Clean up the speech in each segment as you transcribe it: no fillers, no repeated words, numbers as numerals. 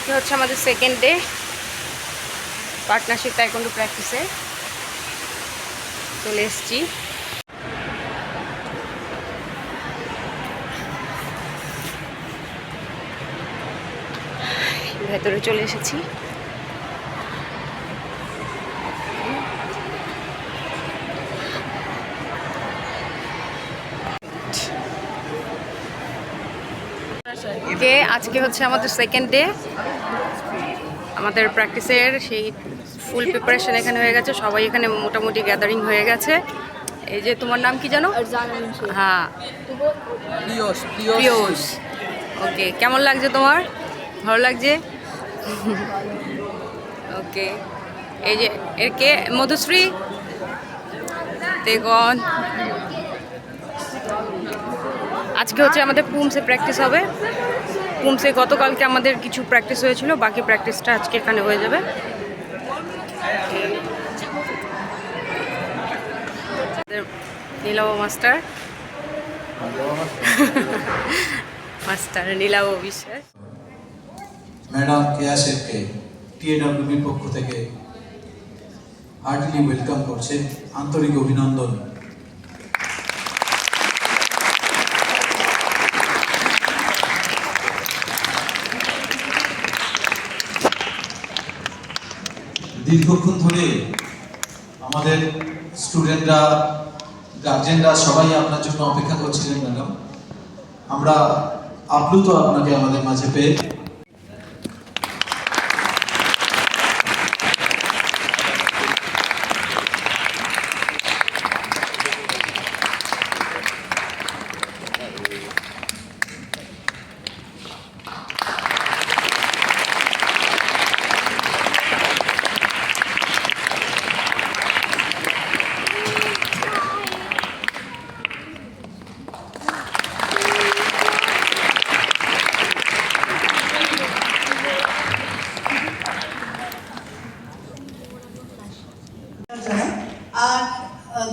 আজকে হচ্ছে আমাদের সেকেন্ড ডে পার্টনারশিপ তাইকোন্ডো প্র্যাকটিসে চলে এসেছি। ভেতরে চলে এসেছি। আজকে হচ্ছে আমাদের সেকেন্ড ডে, আমাদের প্র্যাকটিসের সেই ফুল প্রিপারেশন এখানে হয়ে গেছে। সবাই এখানে মোটামুটি গ্যাদারিং হয়ে গেছে। এই যে তোমার নাম কি জানো? হ্যাঁ, পিয়ুষ। ওকে, কেমন লাগছে তোমার? ভালো লাগছে? ওকে, এই যে এর কে? মধুশ্রী, তেগন। আজকে হচ্ছে আমাদের পুমসে প্র্যাকটিস হবে। পুমসে গতকালকে আমাদের কিছু প্র্যাকটিস হয়েছিল, বাকি প্র্যাকটিসটা আজকে এখানে হয়ে যাবে। নীলাভ মাস্টার নীলাভ বিশ্বাস, ম্যাডাম কেয়া শেখকে টিএডব্লিউবির পক্ষ থেকে হার্টলি ওয়েলকাম করছে, আন্তরিক অভিনন্দন। দীর্ঘক্ষণ ধরে আমাদের স্টুডেন্টরা, গার্জেনরা সবাই আপনার জন্য অপেক্ষা করছিলেন ম্যাডাম। আমরা আপ্লুত আপনাকে আমাদের মাঝে পেয়ে। আর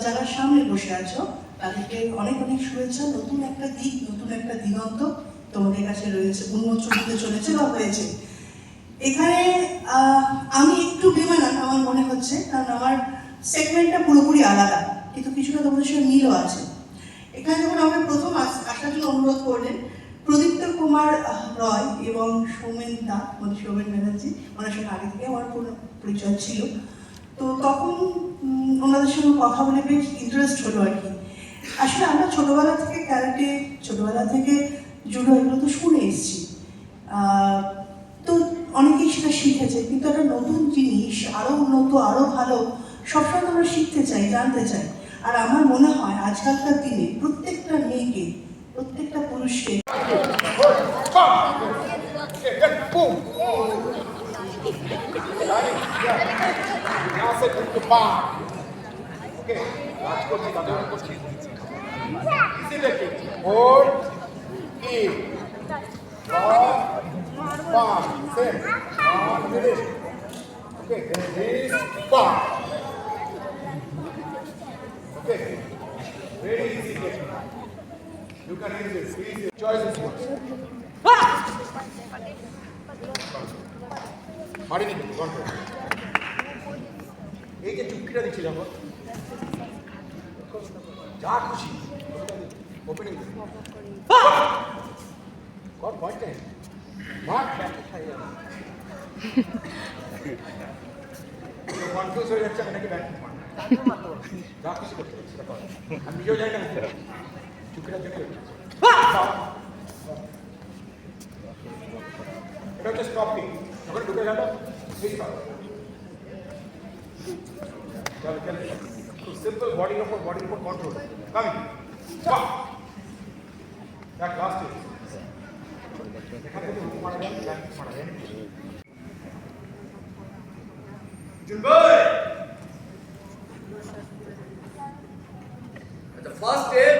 যারা সামনে বসে আছো তাদেরকে অনেক অনেক শুভেচ্ছা। নতুন একটা দিক, নতুন একটা দিগন্ত তোমাদের কাছে রয়েছে, উন্মোচন হতে চলেছে বা হয়েছে। এখানে আমি একটু বেমানান আমার মনে হচ্ছে, কারণ আমার সেগমেন্টটা পুরোপুরি আলাদা, কিন্তু কিছুটা তোমাদের সঙ্গে মিলও আছে। এখানে যখন আমাকে প্রথম আসার জন্য অনুরোধ করলেন প্রদীপ্ত কুমার রয় এবং সৌমেন দা, মানে সৌমেন ব্যানার্জি, ওনার সঙ্গে আগে থেকে আমার পরিচয় ছিল। তো তখন ওনাদের সঙ্গে কথা বলে বেশ ইন্টারেস্ট হলো আর কি। আসলে আমরা ছোটোবেলা থেকে ক্যারাটে, ছোটোবেলা থেকে জুডো এগুলো তো শুনে এসেছি, তো অনেকেই সেটা শিখেছে, কিন্তু একটা নতুন জিনিস, আরও উন্নত, আরও ভালো, সবসময় আমরা শিখতে চাই, জানতে চাই। আর আমার মনে হয় আজকালকার দিনে প্রত্যেকটা মেয়েকে, প্রত্যেকটা পুরুষকে very easy technique. You can use this. Easy. Choice is yours. মারিনি কিন্তু কন্ট্রোল। এই যে চুক্তিটা দিচ্ছি যখন যা খুশি ওপেনিং কর পয়েন্ট টাইম মার ব্যাকে খাই যাবে। কনফিউজ হয়ে যাচ্ছে আমি নাকি ব্যাক মার যা খুশি করতে সেটা কর। আমি নিজেও জানি না চুক্তিটার জন্য এটা হচ্ছে স্টপিং। যখন ঢুকে গেল এই কর। চলো চলো খুব সিম্পল, বডির উপর control. Coming stop that last is এখান থেকে হুক মারা যায়, ব্যাক মারা যায়। জুনবাই আচ্ছা, ফার্স্ট স্টেপ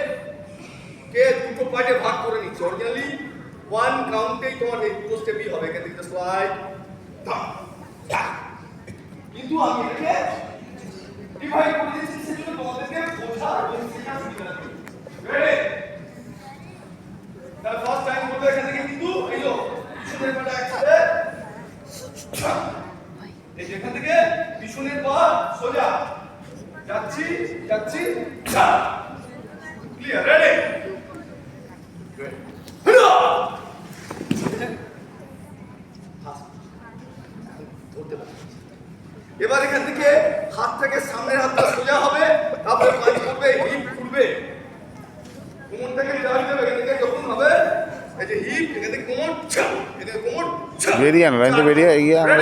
কে দুটো পার্টে ভাগ করে নিচ্ছে। অরিজিনালি ওয়ান কাউন্টেই তোমার এই দুটো স্টেপই হবে, এখান থেকে স্লাইড কিন্তু আমি এটাকে ডিভাইড করে দিচ্ছি, সেজন্য তোমাদেরকে বোঝা এবং শেখা সুবিধা হবে। রেডি? তাহলে ফার্স্ট টাইম বলতে এখান থেকে কিন্তু এই লো শুধু একটা একসাথে এই যেখান থেকে পিছনের পা সোজা যাচ্ছি যাচ্ছি ক্লিয়ার রেডি এবার এখান থেকে হাত থেকে সামনের হাতটা সোজা হবে তারপরে পাঁচ করবে হিপ খুলবে কোমর থেকে টান দেবে এখান থেকে যখন হবে এই যে হিপ এখান থেকে কোমর এখান থেকে কোমর বেরিয়ে আনো লাইনটা বেরিয়ে এগিয়ে আনো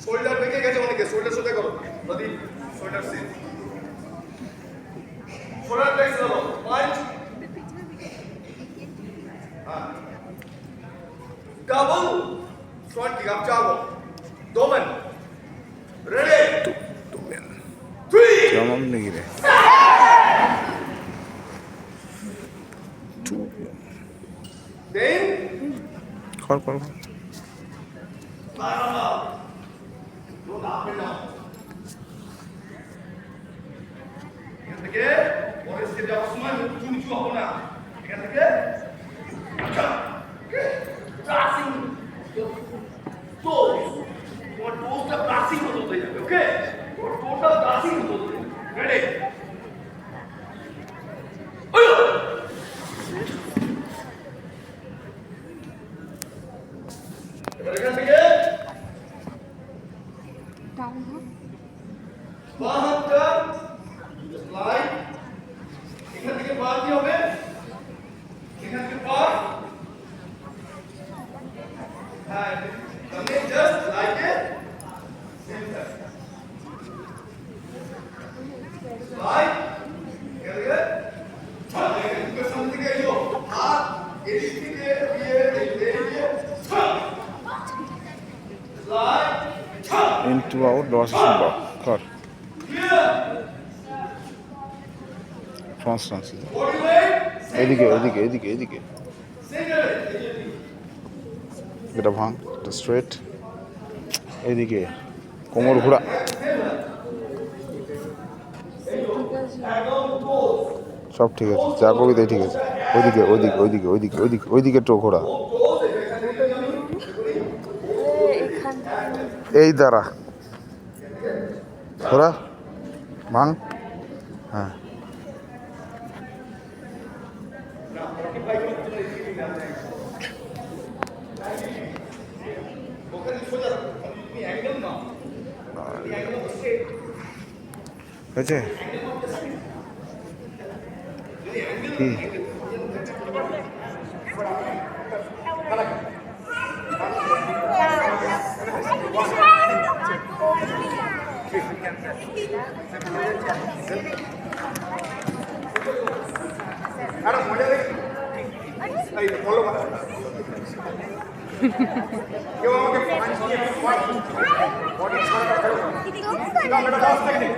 শোল্ডার বেঁকে গেছে অনেকে শোল্ডার সোজা করো প্রদীপ শোল্ডার সিট শোল্ডার ফ্লেক্স করো পাঁচ डबल फ्रंट किक आप चाहो 2 men रेडी 3 কেমন নেই রে then কর কর don't up and down এখান থেকে পরের স্টেপ যাওয়ার সময় উঁচু নিচু হবো না এখান থেকে আচ্ছা ব্রাসিং toes তোমার টোজটা ব্রাসিং হতে যাবে ওকে তোমার টোটাল ব্রাসিং হতে রেডি এবার এখান থেকে বাঁ হাতটা স্লাইড এখান থেকে পা কি হবে এখান থেকে পা হ্যাঁ তুমি just like it simple slide এখানে এখানে সামনে থেকে এসো হাত এদিক থেকে দিয়ে দিয়ে স্লাইড ইনটু আউট ডরসেশন ব্লক কর ফ্রন্ট স্টান্স বডি ওয়েট এদিকে এদিকে এদিকে এদিকে এটা ভাঙ এটা স্ট্রেট এদিকে কোমর ঘোরা সব ঠিক আছে যা করবি তাই ঠিক আছে ওইদিকে ওইদিকে ওইদিকে ওইদিকে ওইদিকে ওইদিকে টো ঘোরা এই দ্বারা ঘোরা ভাঙ হ্যাঁ হয়েছে কি আরে মজা দেখি এই ফলো করো কেউ আমাকে পাঁচ দিয়ে বডি ছাড়া করো এটা last technique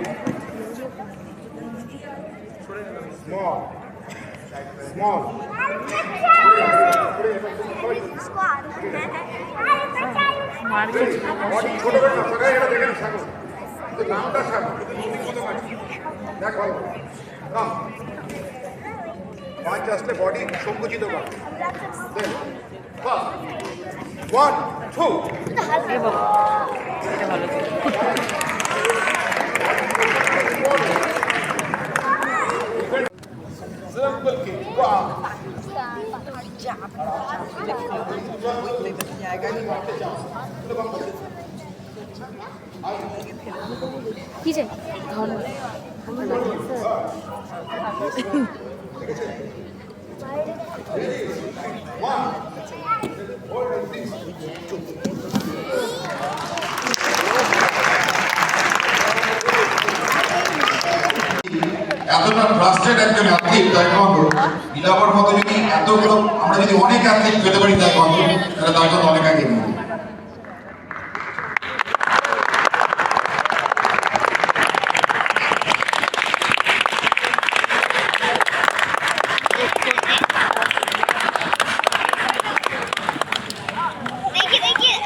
small small body ছোট করে না সবাই এটা দেখেন ছাড়ো তো নামটা ছাড়ো কত মাছ দেখ ভালো নাম পাঁচ আসলে বডি সংকুচিত কর দেন ফার্স্ট 1 2 এ বাবা এটা ভালো সিম্পল কিক ওয়াও কি চাই ধরো এতটা ট্রাস্টেড একজন অ্যাথলিট তাইকোয়ান্ডো নীলাবর মতো যদি এতগুলো আমরা যদি অনেক অ্যাথলিট পেতে পারি তাইকোয়ান্ডো তাহলে তাইকোয়ান্ডো অনেক আগে নেবে देखिए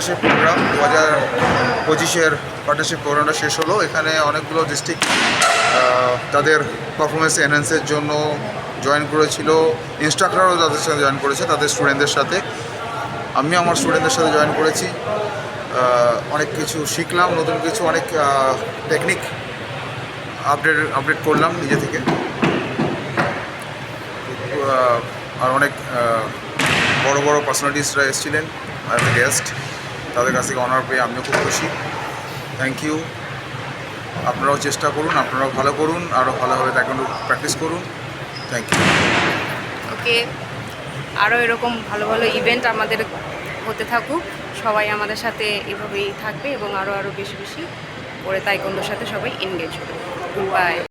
পার্টনারশিপ প্রোগ্রাম 2025-এর পার্টনারশিপ প্রোগ্রামটা শেষ হলো। এখানে অনেকগুলো ডিস্ট্রিক্ট তাদের পারফরমেন্স এনহ্যান্সের জন্য জয়েন করেছিল, ইনস্ট্রাক্টরও তাদের সাথে জয়েন করেছে তাদের স্টুডেন্টদের সাথে। আমি আমার স্টুডেন্টদের সাথে জয়েন করেছি, অনেক কিছু শিখলাম, নতুন কিছু অনেক টেকনিক আপডেট করলাম নিজে থেকে। আর অনেক বড় বড় পার্সোনালিটিসরা এসেছিলেন অ্যাজ এ গেস্ট, তাদের কাছ থেকে অনার পেয়ে আমিও খুব খুশি। Thank you. আপনারাও চেষ্টা করুন, আপনারাও ভালো করুন, আরও ভালোভাবে তাইকোয়ান্ডো প্র্যাকটিস করুন। Thank you. ওকে, আরও এরকম ভালো ভালো ইভেন্ট আমাদের হতে থাকুক, সবাই আমাদের সাথে এভাবেই থাকবে এবং আরও বেশি বেশি করে তাইকোয়ান্ডোর সাথে সবাই এনগেজ হবে। বাই।